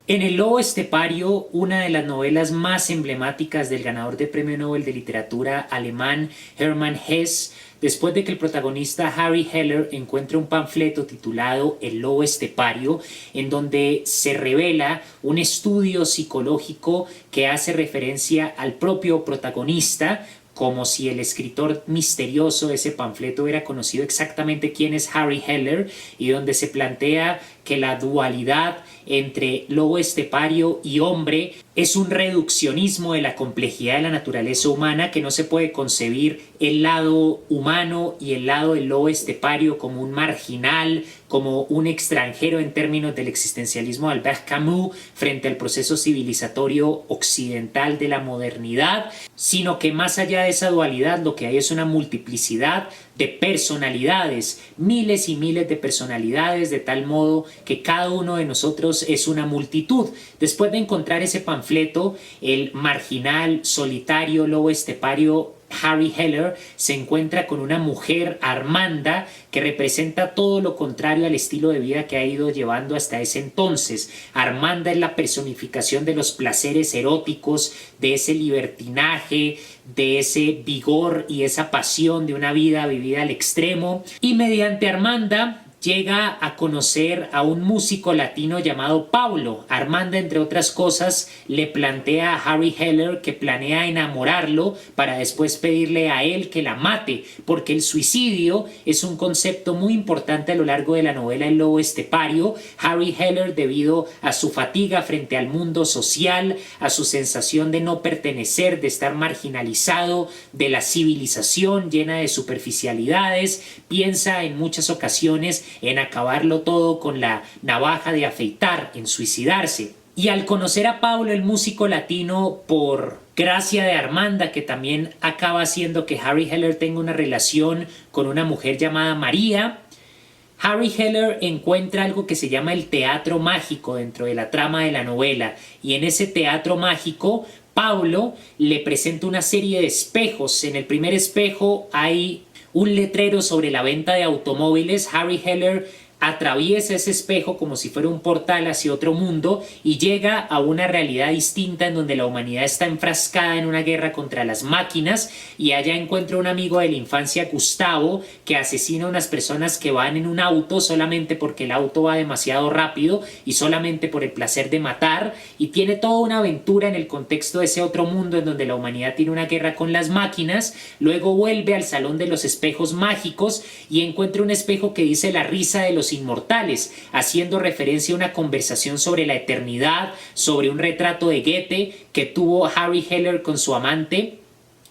En El lobo estepario, una de las novelas más emblemáticas del ganador de Premio Nobel de Literatura alemán Hermann Hesse, después de que el protagonista Harry Heller encuentra un panfleto titulado El lobo estepario, en donde se revela un estudio psicológico que hace referencia al propio protagonista, como si el escritor misterioso de ese panfleto hubiera conocido exactamente quién es Harry Heller, y donde se plantea que la dualidad entre lobo estepario y hombre es un reduccionismo de la complejidad de la naturaleza humana, que no se puede concebir el lado humano y el lado del lobo estepario como un marginal, como un extranjero en términos del existencialismo de Albert Camus frente al proceso civilizatorio occidental de la modernidad, sino que más allá de esa dualidad lo que hay es una multiplicidad de personalidades, miles y miles de personalidades, de tal modo que cada uno de nosotros es una multitud. Después de encontrar ese panfleto, el marginal, solitario, lobo estepario Harry Heller se encuentra con una mujer, Armanda, que representa todo lo contrario al estilo de vida que ha ido llevando hasta ese entonces. Armanda es la personificación de los placeres eróticos, de ese libertinaje, de ese vigor y esa pasión de una vida vivida al extremo. Y mediante Armanda llega a conocer a un músico latino llamado Pablo. Armanda, entre otras cosas, le plantea a Harry Heller que planea enamorarlo para después pedirle a él que la mate, porque el suicidio es un concepto muy importante a lo largo de la novela El lobo estepario. Harry Heller, debido a su fatiga frente al mundo social, a su sensación de no pertenecer, de estar marginalizado de la civilización llena de superficialidades, piensa en muchas ocasiones en acabarlo todo con la navaja de afeitar, en suicidarse. Y al conocer a Pablo, el músico latino, por gracia de Armanda, que también acaba haciendo que Harry Heller tenga una relación con una mujer llamada María, Harry Heller encuentra algo que se llama el teatro mágico dentro de la trama de la novela, y en ese teatro mágico Pablo le presenta una serie de espejos. En el primer espejo hay un letrero sobre la venta de automóviles. Harry Heller atraviesa ese espejo como si fuera un portal hacia otro mundo y llega a una realidad distinta en donde la humanidad está enfrascada en una guerra contra las máquinas, y allá encuentra un amigo de la infancia, Gustavo, que asesina a unas personas que van en un auto solamente porque el auto va demasiado rápido y solamente por el placer de matar, y tiene toda una aventura en el contexto de ese otro mundo en donde la humanidad tiene una guerra con las máquinas. Luego vuelve al salón de los espejos mágicos y encuentra un espejo que dice la risa de los inmortales, haciendo referencia a una conversación sobre la eternidad, sobre un retrato de Goethe que tuvo Harry Heller con su amante.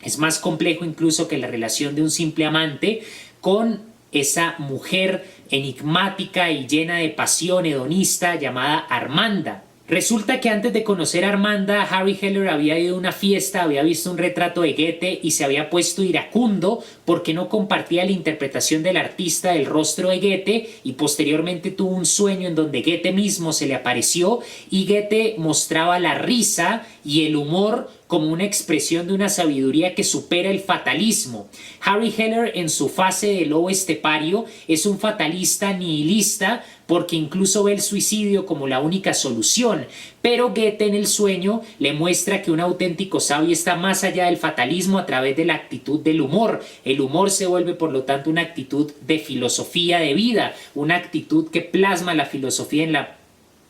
Es más complejo incluso que la relación de un simple amante con esa mujer enigmática y llena de pasión hedonista llamada Armanda. Resulta que antes de conocer a Armanda, Harry Heller había ido a una fiesta, había visto un retrato de Goethe y se había puesto iracundo porque no compartía la interpretación del artista del rostro de Goethe, y posteriormente tuvo un sueño en donde Goethe mismo se le apareció y Goethe mostraba la risa y el humor como una expresión de una sabiduría que supera el fatalismo. Harry Heller, en su fase de lobo estepario, es un fatalista nihilista porque incluso ve el suicidio como la única solución, pero Goethe en el sueño le muestra que un auténtico sabio está más allá del fatalismo a través de la actitud del humor. El humor se vuelve por lo tanto una actitud de filosofía de vida, una actitud que plasma la filosofía en la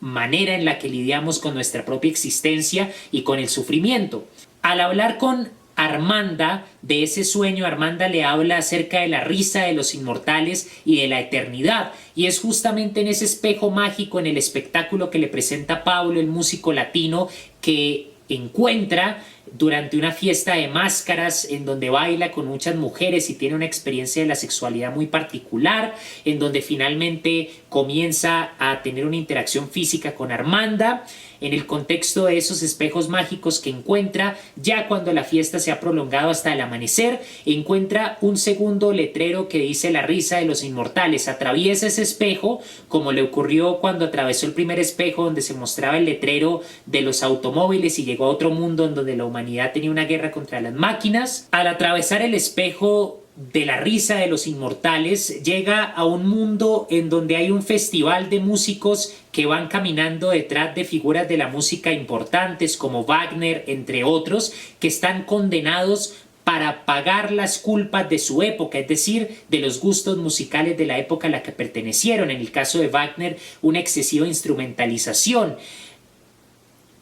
manera en la que lidiamos con nuestra propia existencia y con el sufrimiento. Al hablar con Armanda de ese sueño, Armanda le habla acerca de la risa de los inmortales y de la eternidad, y es justamente en ese espejo mágico, en el espectáculo que le presenta Pablo, el músico latino, que encuentra durante una fiesta de máscaras en donde baila con muchas mujeres y tiene una experiencia de la sexualidad muy particular, en donde finalmente comienza a tener una interacción física con Armanda. En el contexto de esos espejos mágicos que encuentra, ya cuando la fiesta se ha prolongado hasta el amanecer, encuentra un segundo letrero que dice la risa de los inmortales. Atraviesa ese espejo, como le ocurrió cuando atravesó el primer espejo donde se mostraba el letrero de los automóviles, y llegó a otro mundo en donde la humanidad tenía una guerra contra las máquinas. Al atravesar el espejo de la risa de los inmortales llega a un mundo en donde hay un festival de músicos que van caminando detrás de figuras de la música importantes como Wagner, entre otros, que están condenados para pagar las culpas de su época, es decir, de los gustos musicales de la época a la que pertenecieron. En el caso de Wagner, una excesiva instrumentalización.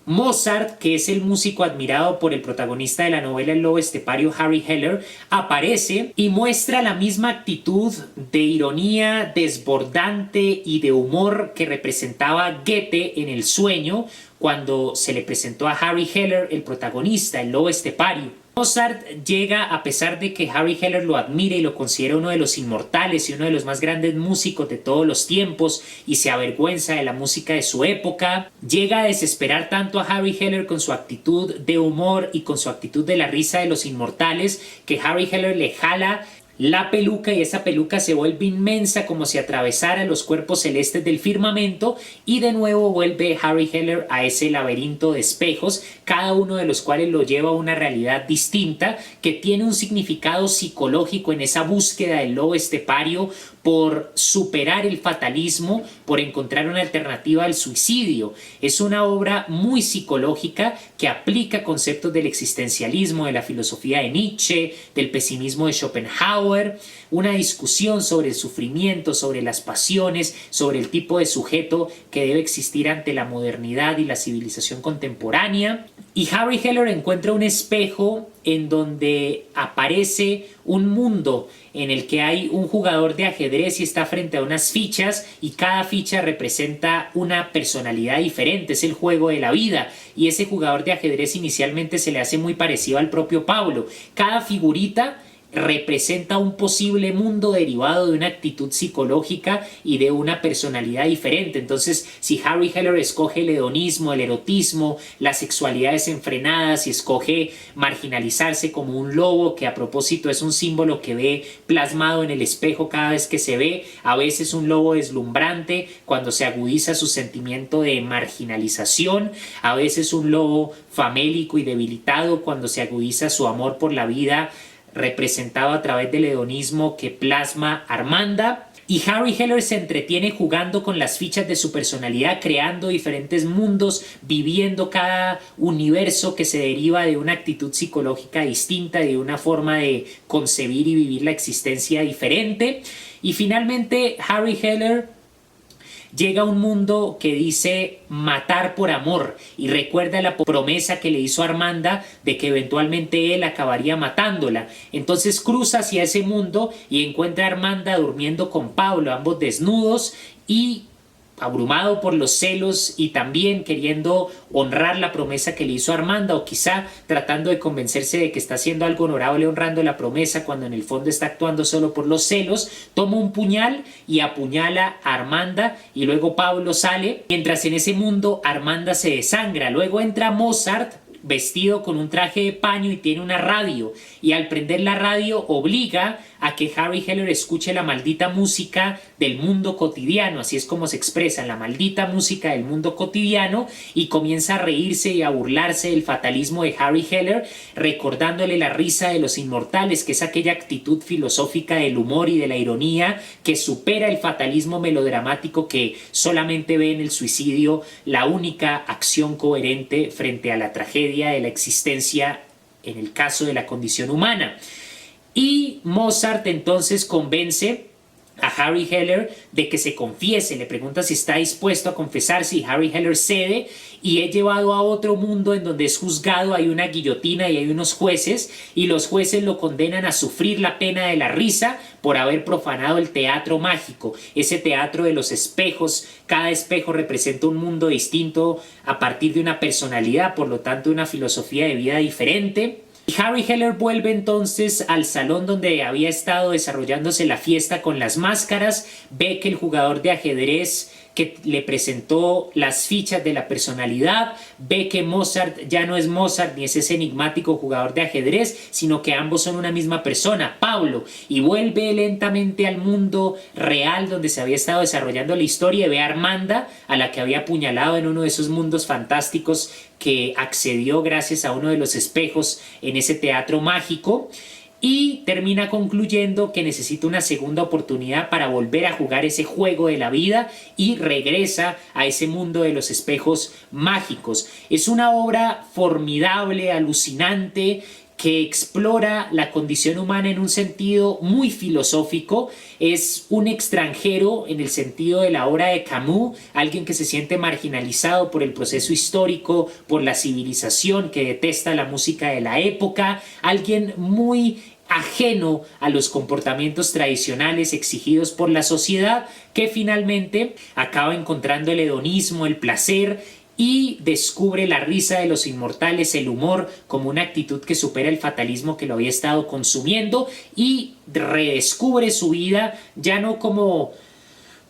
Mozart, que es el músico admirado por el protagonista de la novela El lobo estepario, Harry Heller, aparece y muestra la misma actitud de ironía desbordante y de humor que representaba Goethe en El sueño cuando se le presentó a Harry Heller, el protagonista, el lobo estepario. Mozart llega, a pesar de que Harry Heller lo admira y lo considera uno de los inmortales y uno de los más grandes músicos de todos los tiempos y se avergüenza de la música de su época, llega a desesperar tanto a Harry Heller con su actitud de humor y con su actitud de la risa de los inmortales que Harry Heller le jala la peluca y esa peluca se vuelve inmensa como si atravesara los cuerpos celestes del firmamento y de nuevo vuelve Harry Heller a ese laberinto de espejos, cada uno de los cuales lo lleva a una realidad distinta que tiene un significado psicológico en esa búsqueda del lobo estepario por superar el fatalismo, por encontrar una alternativa al suicidio. Es una obra muy psicológica que aplica conceptos del existencialismo, de la filosofía de Nietzsche, del pesimismo de Schopenhauer, una discusión sobre el sufrimiento, sobre las pasiones, sobre el tipo de sujeto que debe existir ante la modernidad y la civilización contemporánea. Y Harry Heller encuentra un espejo en donde aparece un mundo en el que hay un jugador de ajedrez y está frente a unas fichas y cada ficha representa una personalidad diferente, es el juego de la vida y ese jugador de ajedrez inicialmente se le hace muy parecido al propio Pablo. Cada figurita representa un posible mundo derivado de una actitud psicológica y de una personalidad diferente. Entonces, si Harry Heller escoge el hedonismo, el erotismo, las sexualidades enfrenadas y escoge marginalizarse como un lobo, que a propósito es un símbolo que ve plasmado en el espejo cada vez que se ve, a veces un lobo deslumbrante cuando se agudiza su sentimiento de marginalización, a veces un lobo famélico y debilitado cuando se agudiza su amor por la vida, representado a través del hedonismo que plasma Armanda. Y Harry Heller se entretiene jugando con las fichas de su personalidad, creando diferentes mundos, viviendo cada universo que se deriva de una actitud psicológica distinta, de una forma de concebir y vivir la existencia diferente. Y finalmente Harry Heller llega a un mundo que dice matar por amor y recuerda la promesa que le hizo Armanda de que eventualmente él acabaría matándola. Entonces cruza hacia ese mundo y encuentra a Armanda durmiendo con Pablo, ambos desnudos y abrumado por los celos y también queriendo honrar la promesa que le hizo Armanda o quizá tratando de convencerse de que está haciendo algo honorable honrando la promesa cuando en el fondo está actuando solo por los celos, toma un puñal y apuñala a Armanda y luego Pablo sale, mientras en ese mundo Armanda se desangra. Luego entra Mozart vestido con un traje de paño y tiene una radio y al prender la radio obliga a que Harry Heller escuche la maldita música del mundo cotidiano, así es como se expresa, la maldita música del mundo cotidiano, y comienza a reírse y a burlarse del fatalismo de Harry Heller, recordándole la risa de los inmortales, que es aquella actitud filosófica del humor y de la ironía que supera el fatalismo melodramático que solamente ve en el suicidio la única acción coherente frente a la tragedia de la existencia en el caso de la condición humana. Y Mozart entonces convence a Harry Heller de que se confiese, le pregunta si está dispuesto a confesarse y Harry Heller cede y es llevado a otro mundo en donde es juzgado, hay una guillotina y hay unos jueces y los jueces lo condenan a sufrir la pena de la risa por haber profanado el teatro mágico, ese teatro de los espejos. Cada espejo representa un mundo distinto a partir de una personalidad, por lo tanto una filosofía de vida diferente. Y Harry Heller vuelve entonces al salón donde había estado desarrollándose la fiesta con las máscaras, ve que el jugador de ajedrez que le presentó las fichas de la personalidad, ve que Mozart ya no es Mozart ni es ese enigmático jugador de ajedrez, sino que ambos son una misma persona, Pablo, y vuelve lentamente al mundo real donde se había estado desarrollando la historia y ve a Armanda, a la que había apuñalado en uno de esos mundos fantásticos que accedió gracias a uno de los espejos en ese teatro mágico. y termina concluyendo que necesita una segunda oportunidad para volver a jugar ese juego de la vida y regresa a ese mundo de los espejos mágicos. Es una obra formidable, alucinante, que explora la condición humana en un sentido muy filosófico. Es un extranjero en el sentido de la obra de Camus, alguien que se siente marginalizado por el proceso histórico, por la civilización, que detesta la música de la época, alguien muy ajeno a los comportamientos tradicionales exigidos por la sociedad, que finalmente acaba encontrando el hedonismo, el placer, y descubre la risa de los inmortales, el humor, como una actitud que supera el fatalismo que lo había estado consumiendo, y redescubre su vida ya no como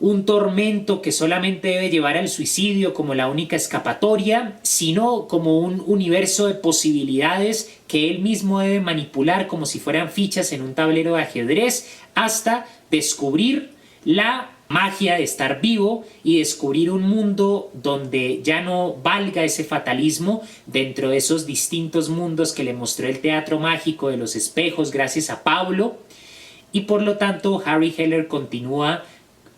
un tormento que solamente debe llevar al suicidio como la única escapatoria, sino como un universo de posibilidades que él mismo debe manipular como si fueran fichas en un tablero de ajedrez, hasta descubrir la magia de estar vivo y descubrir un mundo donde ya no valga ese fatalismo dentro de esos distintos mundos que le mostró el teatro mágico de los espejos gracias a Pablo. Y por lo tanto Harry Heller continúa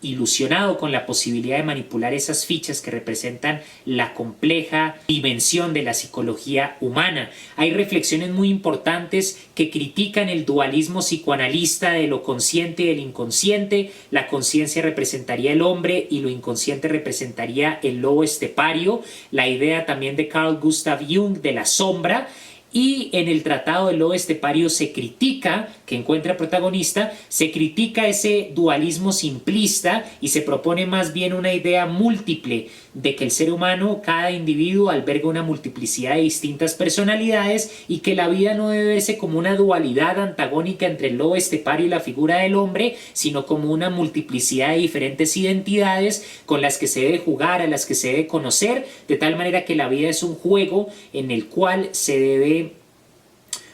ilusionado con la posibilidad de manipular esas fichas que representan la compleja dimensión de la psicología humana. Hay reflexiones muy importantes que critican el dualismo psicoanalista de lo consciente y del inconsciente. La conciencia representaría el hombre y lo inconsciente representaría el lobo estepario. La idea también de Carl Gustav Jung de la sombra. Y en el Tratado del Lobo Estepario se critica, que encuentra protagonista, se critica ese dualismo simplista y se propone más bien una idea múltiple de que el ser humano, cada individuo, alberga una multiplicidad de distintas personalidades y que la vida no debe verse como una dualidad antagónica entre el lobo estepario y la figura del hombre, sino como una multiplicidad de diferentes identidades con las que se debe jugar, a las que se debe conocer, de tal manera que la vida es un juego en el cual se debe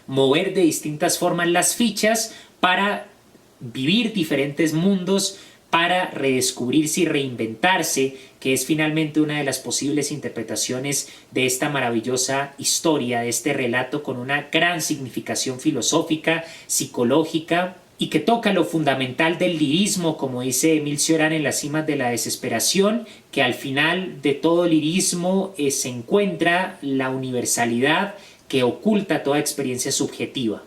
mover de distintas formas las fichas para vivir diferentes mundos, para redescubrirse y reinventarse, que es finalmente una de las posibles interpretaciones de esta maravillosa historia, de este relato con una gran significación filosófica, psicológica, y que toca lo fundamental del lirismo, como dice Émile Cioran en Las cimas de la desesperación, que al final de todo lirismo se encuentra la universalidad que oculta toda experiencia subjetiva.